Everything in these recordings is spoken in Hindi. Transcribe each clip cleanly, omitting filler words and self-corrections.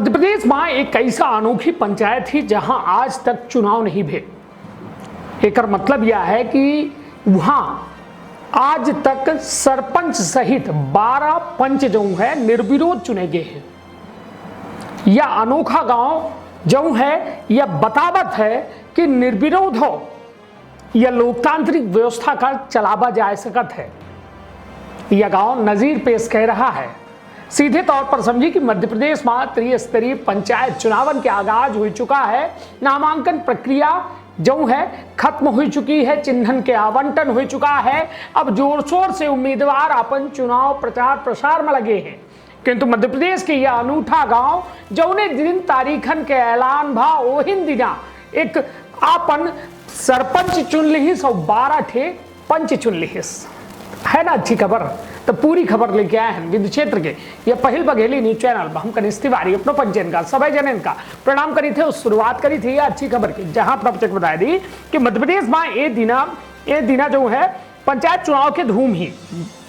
मध्य प्रदेश में एक ऐसा अनोखी पंचायत थी जहां आज तक चुनाव नहीं भे। एक मतलब यह है कि वहां आज तक सरपंच सहित 12 पंच जो है निर्विरोध चुने गए हैं। यह अनोखा गांव जो है यह बतावत है कि निर्विरोध हो यह लोकतांत्रिक व्यवस्था का चलावा जा सकत है। यह गांव नजीर पेश कह रहा है। सीधे तौर पर समझिए कि मध्य प्रदेश में त्रिस्तरीय पंचायत चुनावन के आगाज हो चुका है। नामांकन प्रक्रिया जो है खत्म हो चुकी है, चिन्हन के आवंटन हो चुका है। अब जोर शोर से उम्मीदवार अपन चुनाव प्रचार प्रसार में लगे हैं। किंतु मध्य प्रदेश के यह अनूठा गांव जौने दिन तारीखन के ऐलान भा ओहिन दिना एक आपन सरपंच चुन ली 12 ठे पंच चुन ली है ना। अच्छी खबर तो पूरी खबर लेके आए हैं विद्युत क्षेत्र के यह पहल बघेली न्यूज चैनल हम कनिष्ठ तिवारी अपनो पंचन का सभी जनन का प्रणाम करी थे। उस शुरुआत करी थी अच्छी खबर की जहां प्रवचक बताया दी कि मध्य प्रदेश में ये दिना जो है पंचायत चुनाव के धूम ही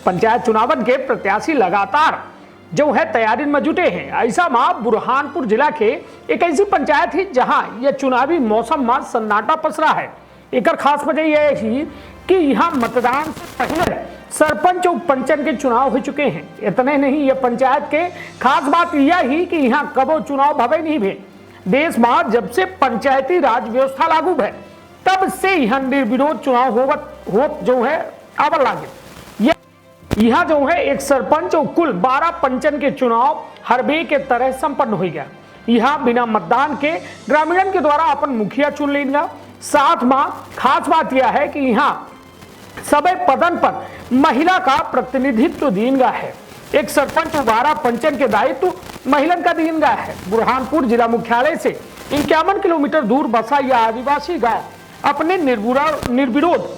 पंचायत चुनावन के प्रत्याशी लगातार जो है तैयारी में जुटे हैं। ऐसा में बुरहानपुर जिला के एक ऐसी पंचायत थी जहां यह चुनावी मौसम में सन्नाटा पसरा है। एक खास वजह यह है कि यहाँ मतदान से पहले सरपंच और पंचन के चुनाव हो चुके हैं। इतने नहीं, यह पंचायत के खास बात यह ही कि यहाँ कबो चुनाव भवे नहीं भे। देश में जब से पंचायती राज व्यवस्था लागू है तब से यहाँ निर्विरोध चुनाव हो जो है आवर लागे। यहाँ जो है एक सरपंच और कुल 12 पंचन के चुनाव हर बे के तरह संपन्न हो गया। यहाँ बिना मतदान के ग्रामीणन के द्वारा अपन मुखिया चुन लेगा। साथ में खास बात यह है कि यहाँ सभी पदन पर महिला का प्रतिनिधित्व दीनगा है। एक सरपंच और 12 पंचन के दायित्व महिलन का दीनगा है। बुरहानपुर जिला मुख्यालय से 51 किलोमीटर दूर बसा यह आदिवासी गांव अपने निर्विरोध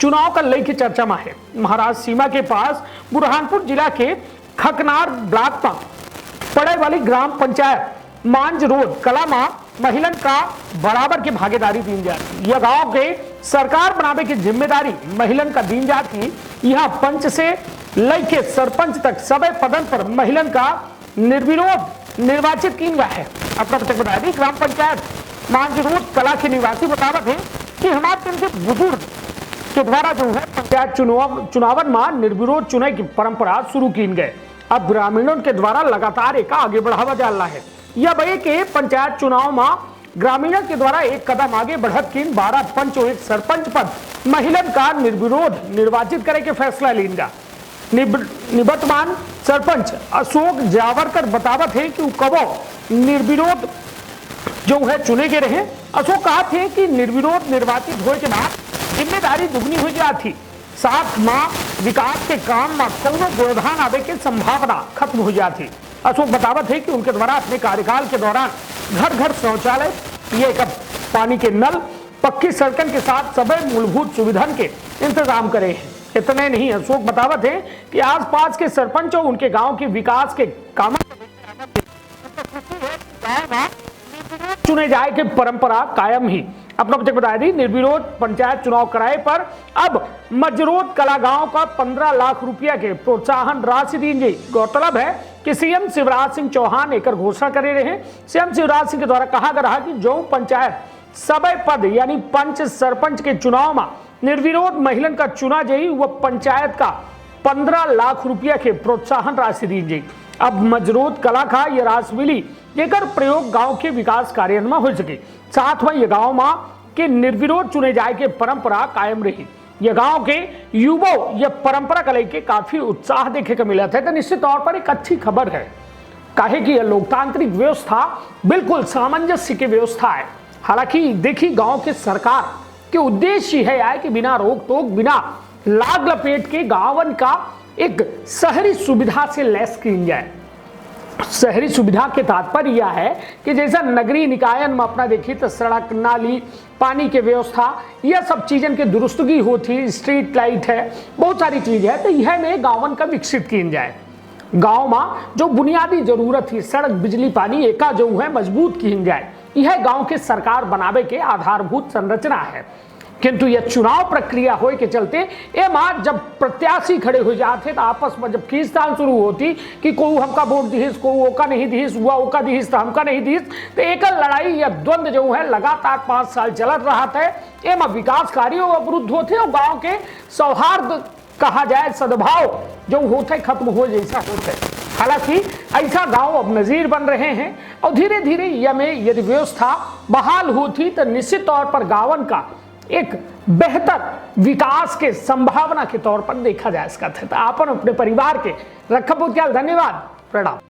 चुनाव का लेके चर्चा में है। महाराष्ट्र सीमा के पास बुरहानपुर जिला के खकनार ब्लॉक में पड़े वाली ग्राम पंचायत मांझ रोड कलामा महिलन का बराबर की भागीदारी दीन जाती। यह गांव के सरकार बनाने की जिम्मेदारी महिलन का दीन जाती। यहाँ पंच से लेके सरपंच तक सभी पदन पर महिलन का निर्विरोध निर्वाचित किया गया है। अपना बता दी ग्राम पंचायत मांझ रोड कला के निवासी बतावत है कि हमारे बुजुर्ग के द्वारा जो है पंचायत चुनावन में निर्विरोध चुनाव की परंपरा शुरू की गए। अब ग्रामीणों के द्वारा लगातार एक आगे बढ़ावा जा रहा है। यह भाई के पंचायत चुनाव में ग्रामीणों के द्वारा एक कदम आगे बढ़त की 12 पंच और एक सरपंच पद महिलन का निर्विरोध निर्वाचित करे के फैसला लेगा। निवर्तमान सरपंच अशोक जावरकर बतावत है कि वो कबो निर्विरोध जो है चुने के रहे। अशोक कहा थे कि निर्विरोध निर्वाचित होने के बाद जिम्मेदारी दुगनी हो जाती। साथ में विकास के काम में कोनो व्यवधान आवे की संभावना खत्म हो जाती। अशोक बतावत है कि उनके द्वारा अपने कार्यकाल के दौरान घर घर शौचालय, ये पानी के नल, पक्की सड़कों के साथ सभी मूलभूत सुविधाओं के इंतजाम करे हैं। इतने नहीं, अशोक बतावत है कि आसपास के सरपंचों उनके गांव के विकास के कामों चुने जाए की परंपरा कायम ही। अपना बताया दी निर्विरोध पंचायत चुनाव कराए पर अब मजरोद कला गांव का 15 लाख रुपया के प्रोत्साहन राशि दी गई। गौरतलब है कि सीएम शिवराज सिंह चौहान एक घोषणा करे रहे। सीएम शिवराज सिंह के द्वारा कहा गया कि जो पंचायत सभी पद यानी पंच सरपंच के चुनाव में निर्विरोध महिलन का चुना जाये वह पंचायत का 15 लाख रुपया के प्रोत्साहन राशि दी गई। अब मजरोद कला का यह राशि मिली जेकर प्रयोग गांव के विकास कार्य में हो सके। साथ में यह गांव में के निर्विरोध चुने जाए के परंपरा कायम रही। यह गांव के युवाओं यह परंपरा को लेकर काफी उत्साह देखे को मिला था। तो निश्चित तौर पर एक अच्छी खबर है काहे कि यह लोकतांत्रिक व्यवस्था बिल्कुल सामंजस्य की व्यवस्था है। हालांकि देखिए गांव के सरकार के उद्देश्य है कि बिना रोक टोक बिना लाग लपेट के गांवन का एक शहरी सुविधा से लैस की जाए। शहरी सुविधा के तात्पर्य यह है कि जैसा नगरीय निकायन में अपना देखिए तो सड़क, नाली, पानी के व्यवस्था यह सब चीजन के दुरुस्तगी होती, स्ट्रीट लाइट है, बहुत सारी चीज है। तो यह में गांवन का विकसित किया जाए। गांव में जो बुनियादी जरूरत है सड़क, बिजली, पानी एका जो है मजबूत की जाए। यह गांव के सरकार बनावे के आधारभूत संरचना है। किंतु यह चुनाव प्रक्रिया हो के चलते एमा जब प्रत्याशी खड़े हो जाते तो आपस में जब खींचतान शुरू होती कि कोई हमका वोट दिहिस, कोई ओका नहीं दिहिस, हुआ ओका दिहिस तो हमका नहीं दिहिस, तो एक लड़ाई या द्वंद्व जो है लगातार 5 साल चलत रहा था। एमा विकास कार्यों अवरुद्ध होते और गांव के सौहार्द कहा जाए सद्भाव जो होते खत्म हो जैसा होते। हालांकि ऐसा गांव अब नजीर बन रहे हैं और धीरे धीरे यह यदि व्यवस्था बहाल होती तो निश्चित तौर पर गांवन का एक बेहतर विकास के संभावना के तौर पर देखा जा सकता है। तो आपन अपने परिवार के रखब, धन्यवाद, प्रणाम।